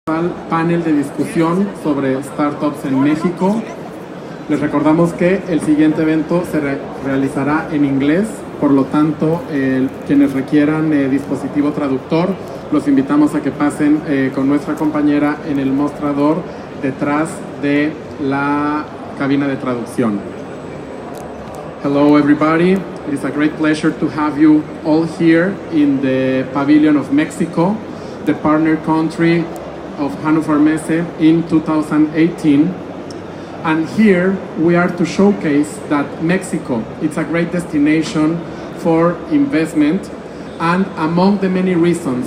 Panel de discusión sobre startups en México. Les recordamos que el siguiente evento se realizará en inglés, por lo tanto, quienes requieran dispositivo traductor, los invitamos a que pasen con nuestra compañera en el mostrador detrás de la cabina de traducción. Hello everybody, it is a great pleasure to have you all here in the Pavilion of Mexico, the partner country of HannoverMesse in 2018. And here we are to showcase that Mexico, it's a great destination for investment, and among the many reasons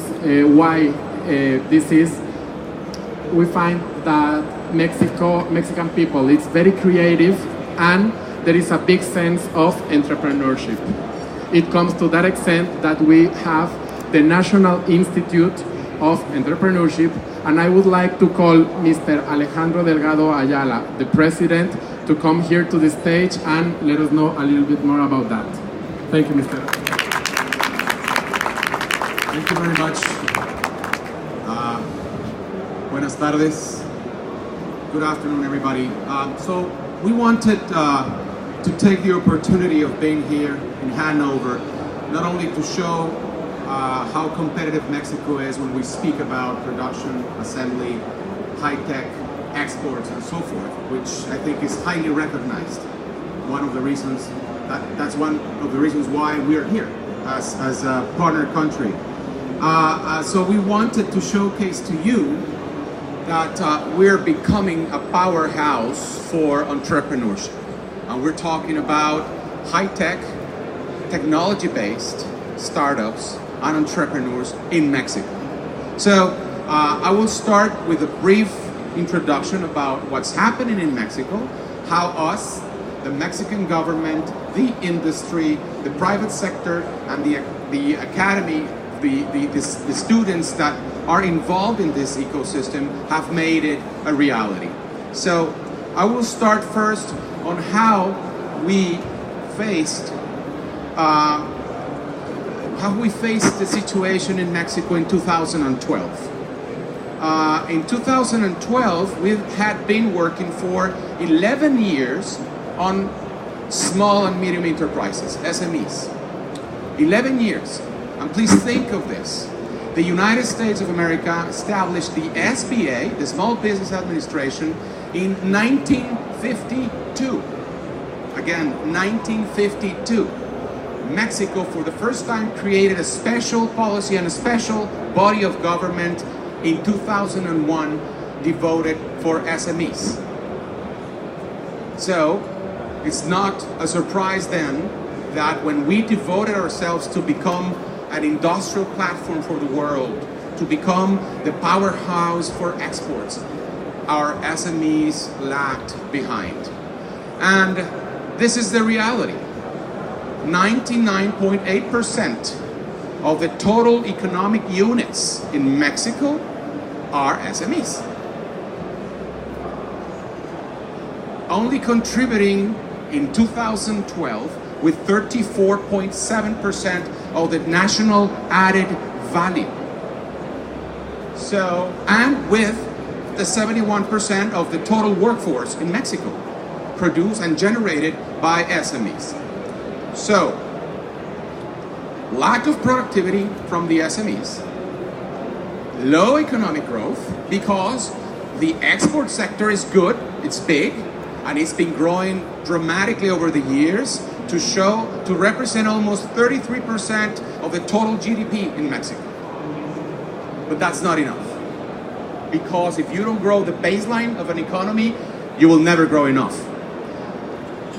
why this is, we find that Mexican people, it's very creative and there is a big sense of entrepreneurship. It comes to that extent that we have the National Institute of Entrepreneurship, and I would like to call Mr. Alejandro Delgado Ayala, the president, to come here to the stage and let us know a little bit more about that. Thank you, Mr. Thank you very much. Buenas tardes. Good afternoon, everybody. So we wanted to take the opportunity of being here in Hanover, not only to show how competitive Mexico is when we speak about production, assembly, high-tech, exports, and so forth, which I think is highly recognized. That's one of the reasons why we are here as a partner country. So we wanted to showcase to you that we're becoming a powerhouse for entrepreneurship. And we're talking about high-tech, technology-based startups and entrepreneurs in Mexico. So I will start with a brief introduction about what's happening in Mexico, how us, the Mexican government, the industry, the private sector, and the academy, the students that are involved in this ecosystem have made it a reality. So I will start first on how we faced the situation in Mexico in 2012. In 2012, we had been working for 11 years on small and medium enterprises, SMEs. 11 years. And please think of this. The United States of America established the SBA, the Small Business Administration, in 1952. Again, 1952. Mexico, for the first time, created a special policy and a special body of government in 2001 devoted for SMEs. So, it's not a surprise then that when we devoted ourselves to become an industrial platform for the world, to become the powerhouse for exports, our SMEs lagged behind. And this is the reality. 99.8% of the total economic units in Mexico are SMEs. Only contributing in 2012 with 34.7% of the national added value. So, and with the 71% of the total workforce in Mexico produced and generated by SMEs. So, lack of productivity from the SMEs, low economic growth because the export sector is good, it's big, and it's been growing dramatically over the years to represent almost 33% of the total GDP in Mexico. But that's not enough. Because if you don't grow the baseline of an economy, you will never grow enough.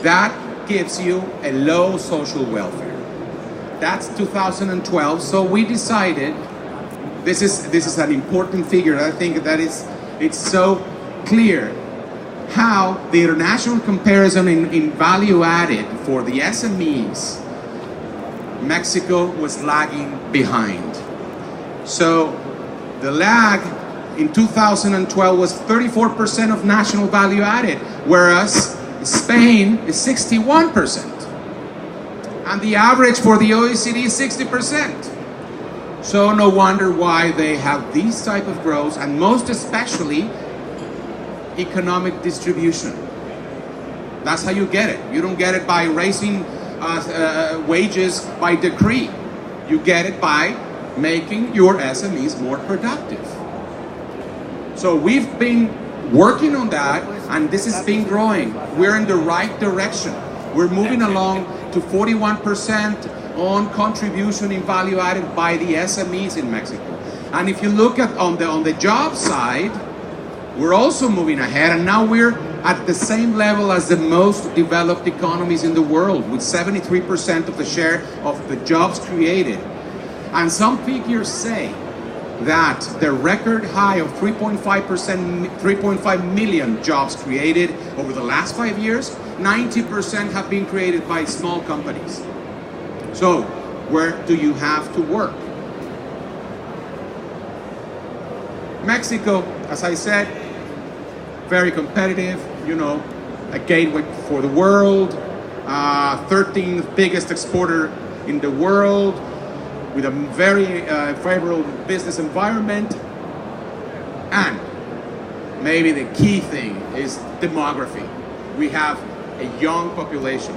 That gives you a low social welfare. That's 2012. So we decided, this is an important figure. I think that it's so clear how the international comparison in value added for the SMEs, Mexico was lagging behind. So the lag in 2012 was 34% of national value added, whereas Spain is 61%. And the average for the OECD is 60%. So no wonder why they have these type of growth, and most especially economic distribution. That's how you get it. You don't get it by raising wages by decree. You get it by making your SMEs more productive. So we've been working on that, and this has been growing. We're in the right direction. We're moving along to 41% on contribution in value added by the SMEs in Mexico. And if you look at on the job side, we're also moving ahead, and now we're at the same level as the most developed economies in the world, with 73% of the share of the jobs created. And some figures say that the record high of 3.5 million jobs created over the last 5 years, 90% have been created by small companies. So, where do you have to work? Mexico, as I said, very competitive, you know, a gateway for the world, 13th biggest exporter in the world, with a very favorable business environment. And maybe the key thing is demography. We have a young population.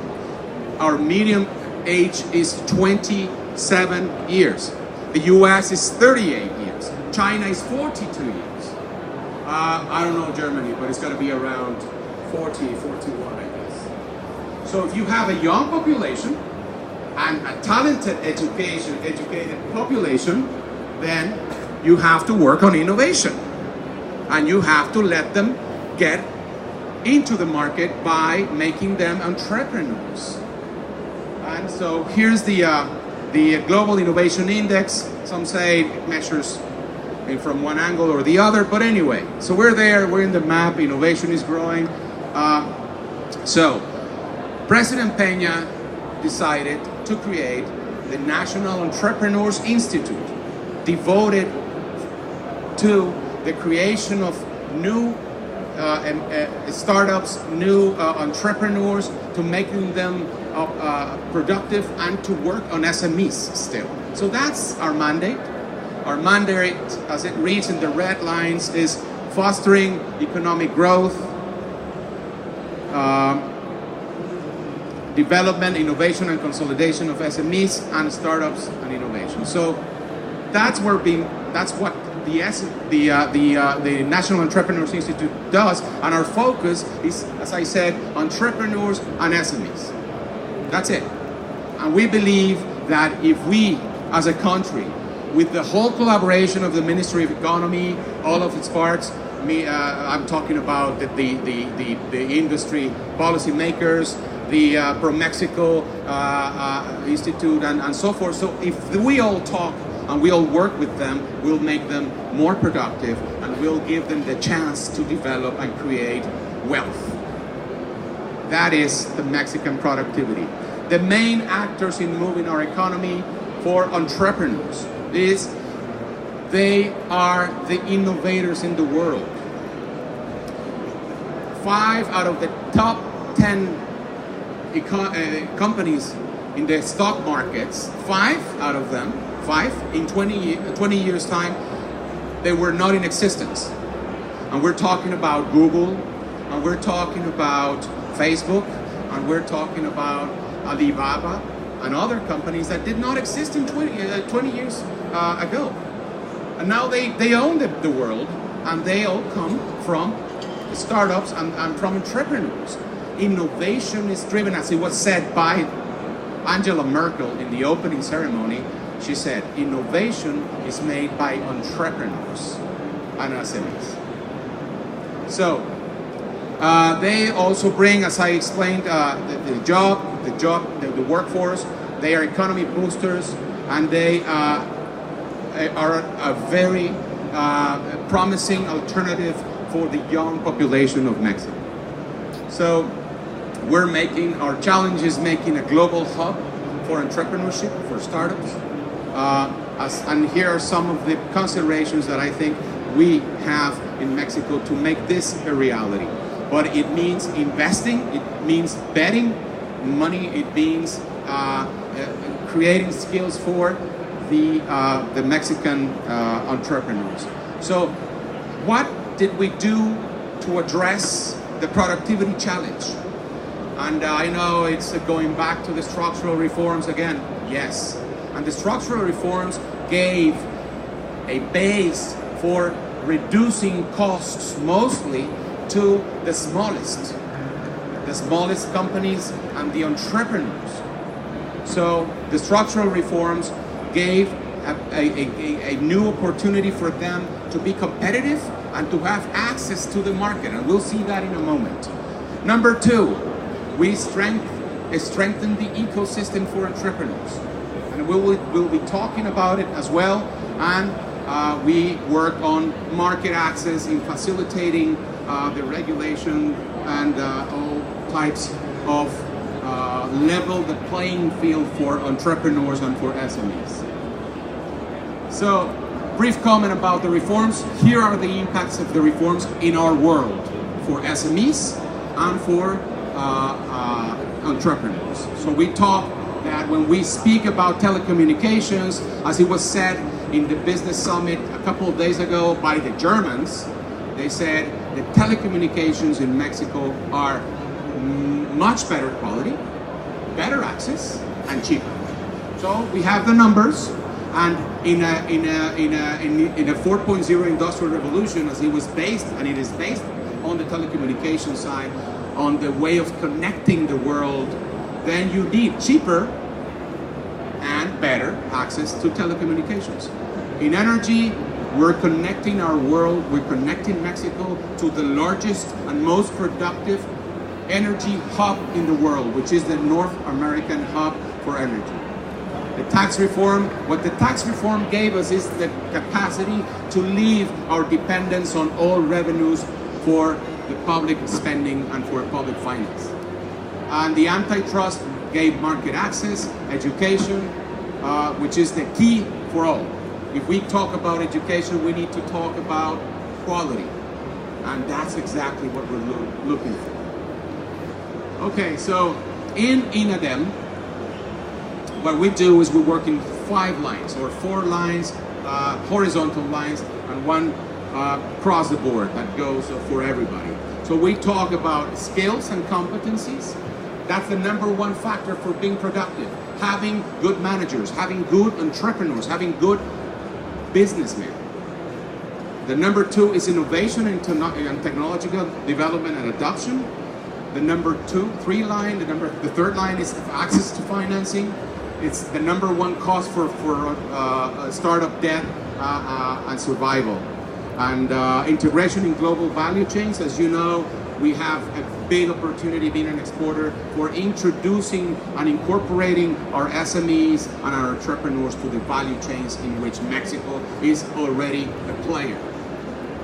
Our median age is 27 years. The US is 38 years. China is 42 years. I don't know Germany, but it's going to be around 40, 41, I guess. So if you have a young population and a talented educated population, then you have to work on innovation. And you have to let them get into the market by making them entrepreneurs. And so here's the Global Innovation Index. Some say it measures from one angle or the other, but anyway, so we're there, we're in the map, innovation is growing. So President Peña decided to create the National Entrepreneurs Institute, devoted to the creation of new startups, new entrepreneurs, to making them productive and to work on SMEs still. So that's our mandate. Our mandate, as it reads in the red lines, is fostering economic growth, development, innovation, and consolidation of SMEs and startups and innovation. So that's what the National Entrepreneurs Institute does, and our focus is, as I said, entrepreneurs and SMEs. That's it. And we believe that if we, as a country, with the whole collaboration of the Ministry of Economy, all of its parts, I'm talking about the industry policy makers, the Pro-Mexico Institute, and so forth. So if we all talk and we all work with them, we'll make them more productive, and we'll give them the chance to develop and create wealth. That is the Mexican productivity. The main actors in moving our economy for entrepreneurs is they are the innovators in the world. 5 out of the top 10 companies in the stock markets, 5 out of them, 5 in 20 years time, they were not in existence. And we're talking about Google, and we're talking about Facebook, and we're talking about Alibaba and other companies that did not exist in 20 years ago. And now they own the world, and they all come from startups and from entrepreneurs. Innovation is driven, as it was said by Angela Merkel in the opening ceremony. She said, innovation is made by entrepreneurs and SMEs. So they also bring, as I explained, the workforce. They are economy boosters, and they are a very promising alternative for the young population of Mexico. So we're making, our challenge is making a global hub for entrepreneurship, for startups. And here are some of the considerations that I think we have in Mexico to make this a reality. But it means investing, it means betting money, it means creating skills for the Mexican entrepreneurs. So what did we do to address the productivity challenge? And I know it's going back to the structural reforms again. Yes. And the structural reforms gave a base for reducing costs mostly to the smallest companies and the entrepreneurs. So the structural reforms gave a new opportunity for them to be competitive and to have access to the market, and we'll see that in a moment. Number two, we strengthen the ecosystem for entrepreneurs, and we'll be talking about it as well. And we work on market access in facilitating the regulation and all types of level the playing field for entrepreneurs and for SMEs. So, brief comment about the reforms. Here are the impacts of the reforms in our world for SMEs and for entrepreneurs. So we talk that when we speak about telecommunications, as it was said in the business summit a couple of days ago by the Germans, they said the telecommunications in Mexico are much better quality, better access, and cheaper. So we have the numbers. And in a 4.0 industrial revolution, as it was based, and it is based on the telecommunication side, on the way of connecting the world, then you need cheaper and better access to telecommunications. In energy, we're connecting our world, we're connecting Mexico to the largest and most productive energy hub in the world, which is the North American hub for energy. The tax reform, what the tax reform gave us is the capacity to leave our dependence on all revenues for the public spending and for public finance. And the antitrust gave market access, education, which is the key for all. If we talk about education, we need to talk about quality. And that's exactly what we're looking for. Okay, so in INADEM, what we do is we work in 5 lines or 4 lines, horizontal lines, and one across the board that goes for everybody. So we talk about skills and competencies. That's the #1 factor for being productive. Having good managers, having good entrepreneurs, having good businessmen. The #2 is innovation and technological development and adoption. The #3 line, the third line is access to financing. It's the #1 cost for startup debt and survival. And integration in global value chains. As you know, we have a big opportunity being an exporter for introducing and incorporating our SMEs and our entrepreneurs to the value chains in which Mexico is already a player.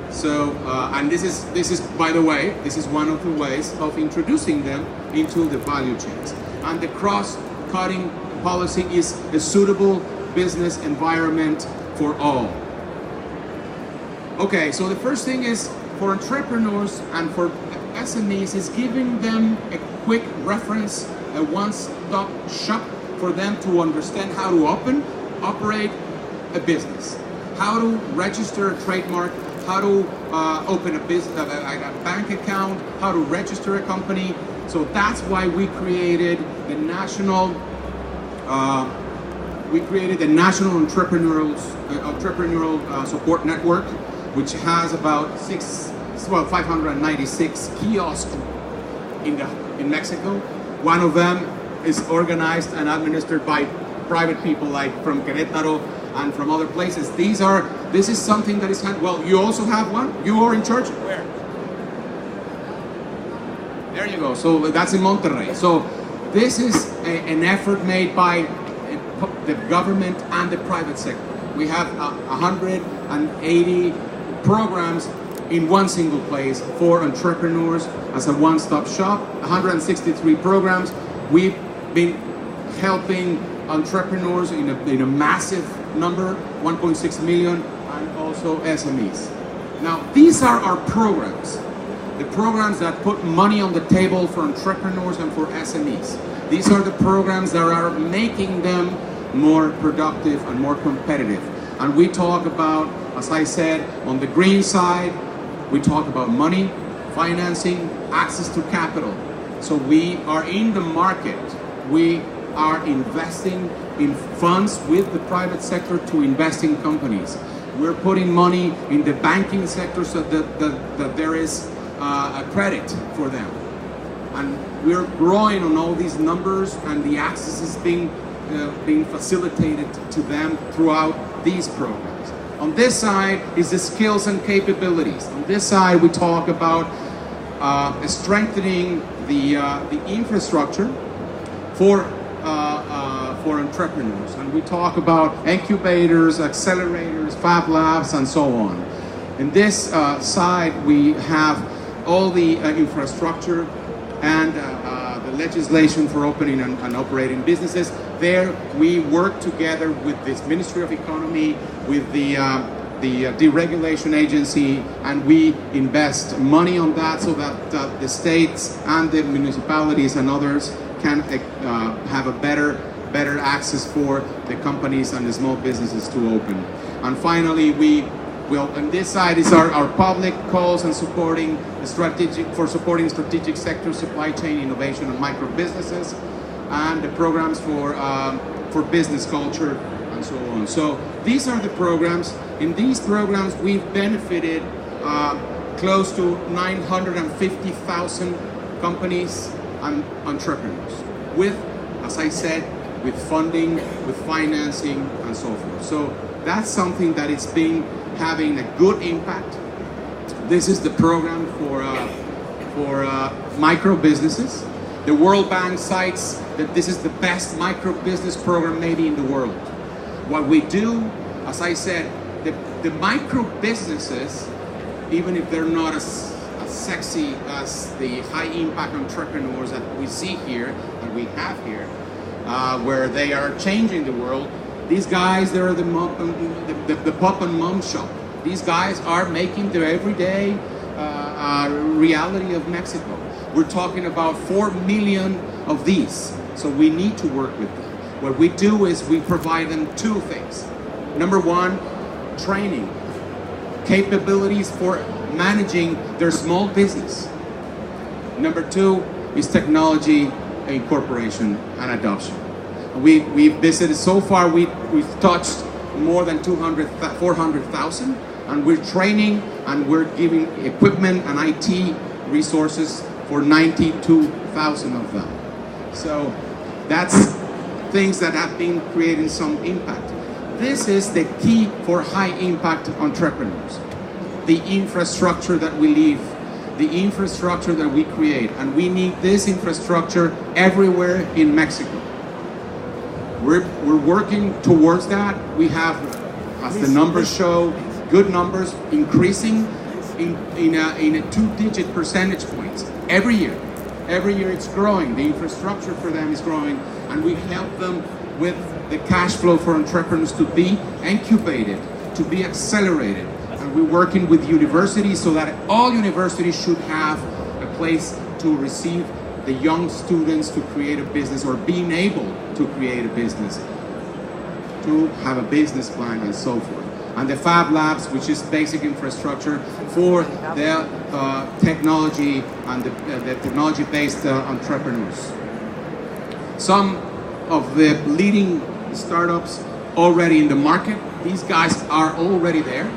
So, and this is, by the way, this is one of the ways of introducing them into the value chains. And the cross-cutting policy is a suitable business environment for all. Okay, so the first thing is for entrepreneurs and for SMEs is giving them a quick reference, a one-stop shop for them to understand how to operate a business, how to register a trademark, how to open a business, a bank account, how to register a company. So that's why we created the national entrepreneurial support network, which has about 596 kiosks in Mexico. One of them is organized and administered by private people like from Querétaro and from other places. This is something that is well, you also have one? You are in charge? Where? There you go. So that's in Monterrey. So this is an effort made by the government and the private sector. We have 180 programs in one single place for entrepreneurs as a one-stop shop. 163 programs. We've been helping entrepreneurs in a massive number, 1.6 million, and also SMEs. Now, these are our programs. The programs that put money on the table for entrepreneurs and for SMEs. These are the programs that are making them more productive and more competitive. And we talk about, as I said, on the green side, we talk about money, financing, access to capital. So we are in the market. We are investing in funds with the private sector to invest in companies. We're putting money in the banking sector so that there is a credit for them. And we're growing on all these numbers, and the access is being facilitated to them throughout these programs. On this side is the skills and capabilities. On this side, we talk about strengthening the infrastructure for entrepreneurs, and we talk about incubators, accelerators, fab labs, and so on. In this side, we have all the infrastructure and the legislation for opening and operating businesses. There, we work together with this Ministry of Economy, with the deregulation agency, and we invest money on that so that the states and the municipalities and others can have a better access for the companies and the small businesses to open. And finally, on this side is our public calls and supporting strategic sector, supply chain innovation and micro businesses, and the programs for business culture and so on. So these are the programs. In these programs, we've benefited close to 950,000 companies and entrepreneurs with, as I said, with funding, with financing, and so forth. So that's something that it's been having a good impact. This is the program for micro businesses. The World Bank cites that this is the best micro business program maybe in the world. What we do, as I said, the micro businesses, even if they're not as sexy as the high impact entrepreneurs that we see here, that we have here, where they are changing the world, these guys, they're the pop and mom shop. These guys are making the everyday reality of Mexico. We're talking about 4 million of these, so we need to work with them. What we do is we provide them two things. Number one, training, capabilities for managing their small business. Number two is technology incorporation and adoption. We've visited, so far we've touched more than 400,000, and we're training and we're giving equipment and IT resources for 92,000 of them. So that's things that have been creating some impact. This is the key for high impact entrepreneurs. The infrastructure that we leave, the infrastructure that we create, and we need this infrastructure everywhere in Mexico. We're working towards that. We have, as the numbers show, good numbers increasing in a 2-digit percentage points every year. Every year it's growing. The infrastructure for them is growing, and we help them with the cash flow for entrepreneurs to be incubated, to be accelerated. And we're working with universities so that all universities should have a place to receive the young students to create a business, or being able to create a business, to have a business plan and so forth. And the Fab Labs, which is basic infrastructure for the technology and the technology-based entrepreneurs. Some of the leading startups already in the market. These guys are already there.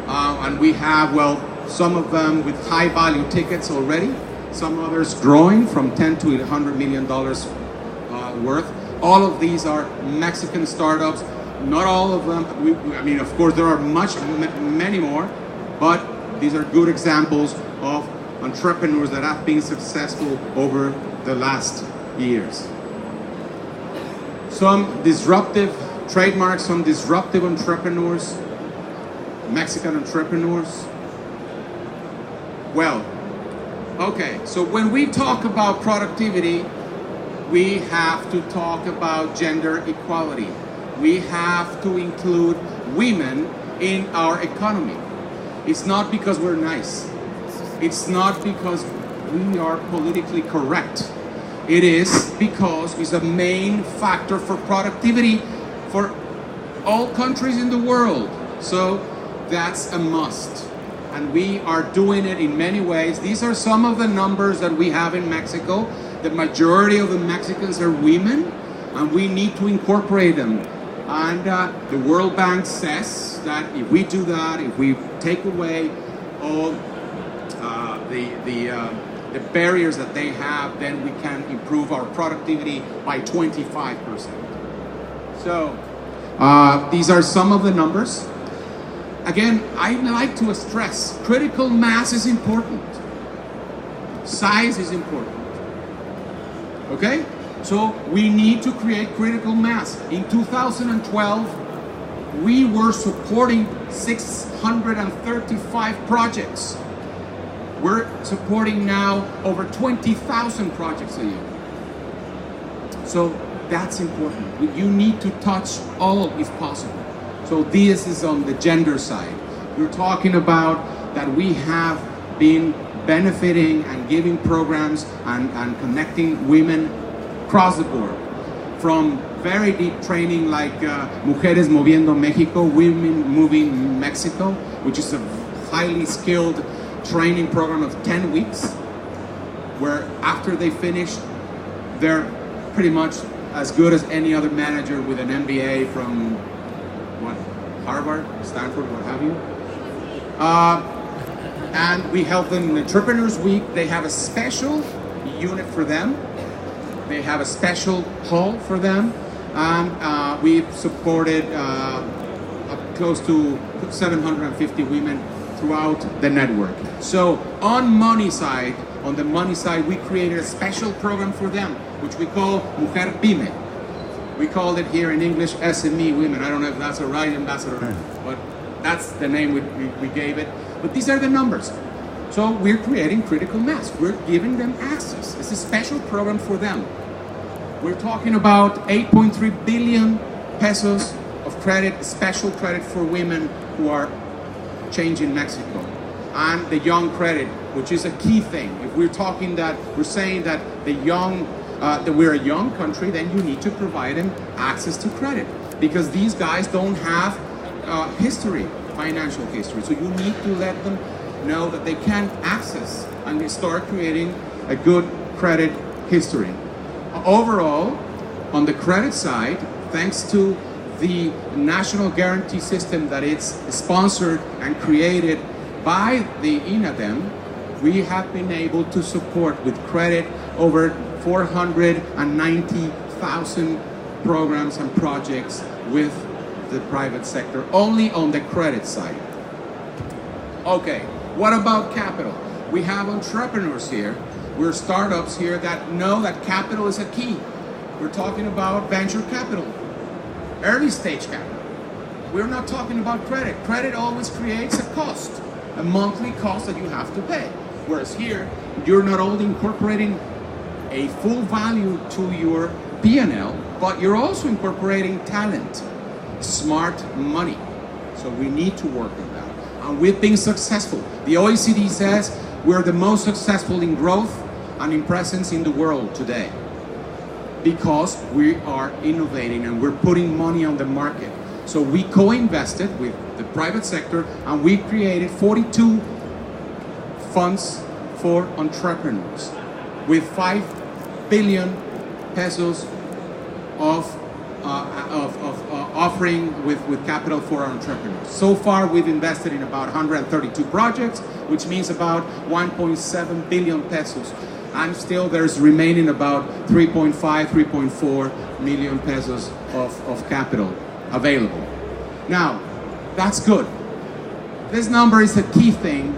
And we have, well, some of them with high value tickets already, some others growing from $10 to $100 million worth. All of these are Mexican startups. Not all of them, I mean, of course, there are many more, but these are good examples of entrepreneurs that have been successful over the last years. Some disruptive trademarks, some disruptive entrepreneurs, Mexican entrepreneurs. Well, okay, so when we talk about productivity, we have to talk about gender equality. We have to include women in our economy. It's not because we're nice. It's not because we are politically correct. It is because it's a main factor for productivity for all countries in the world. So that's a must. And we are doing it in many ways. These are some of the numbers that we have in Mexico. The majority of the Mexicans are women, and we need to incorporate them. And the World Bank says that if we do that, if we take away all the barriers that they have, then we can improve our productivity by 25%. So these are some of the numbers. Again, I like to stress, critical mass is important. Size is important. Okay? So we need to create critical mass. In 2012, we were supporting 635 projects. We're supporting now over 20,000 projects a year. So that's important. You need to touch all if possible. So this is on the gender side. We're talking about that we have been benefiting and giving programs and connecting women across the board. From very deep training like Mujeres Moviendo Mexico, Women Moving Mexico, which is a highly skilled training program of 10 weeks, where after they finish, they're pretty much as good as any other manager with an MBA from Harvard, Stanford, what have you. And we help them in Entrepreneurs Week. They have a special unit for them. They have a special hall for them. And we've supported close to 750 women throughout the network. So on the money side, we created a special program for them, which we call Mujer Pyme. We called it here in English SME women. I don't know if that's a right, Ambassador, but that's the name we gave it. But these are the numbers. So we're creating critical mass. We're giving them access. It's a special program for them. We're talking about 8.3 billion pesos of credit, special credit for women who are changing Mexico. And the young credit, which is a key thing. If we're talking that, we're saying that that we're a young country, then you need to provide them access to credit, because these guys don't have financial history. So you need to let them know that they can access and they start creating a good credit history. Overall, on the credit side, thanks to the national guarantee system that it's sponsored and created by the INADEM, we have been able to support with credit over 490,000 programs and projects with the private sector, only on the credit side. Okay, what about capital? We have entrepreneurs here. We're startups here that know that capital is a key. We're talking about venture capital, early stage capital. We're not talking about credit. Credit always creates a cost, a monthly cost that you have to pay. Whereas here, you're not only incorporating a full value to your P&L, but you're also incorporating talent, smart money. So we need to work on that. And we've been successful. The OECD says we're the most successful in growth and in presence in the world today, because we are innovating and we're putting money on the market. So we co-invested with the private sector and we created 42 funds for entrepreneurs with 5 billion pesos of offering with capital for our entrepreneurs. So far, we've invested in about 132 projects, which means about 1.7 billion pesos. And still there's remaining about 3.4 million pesos of capital available. Now, that's good. This number is a key thing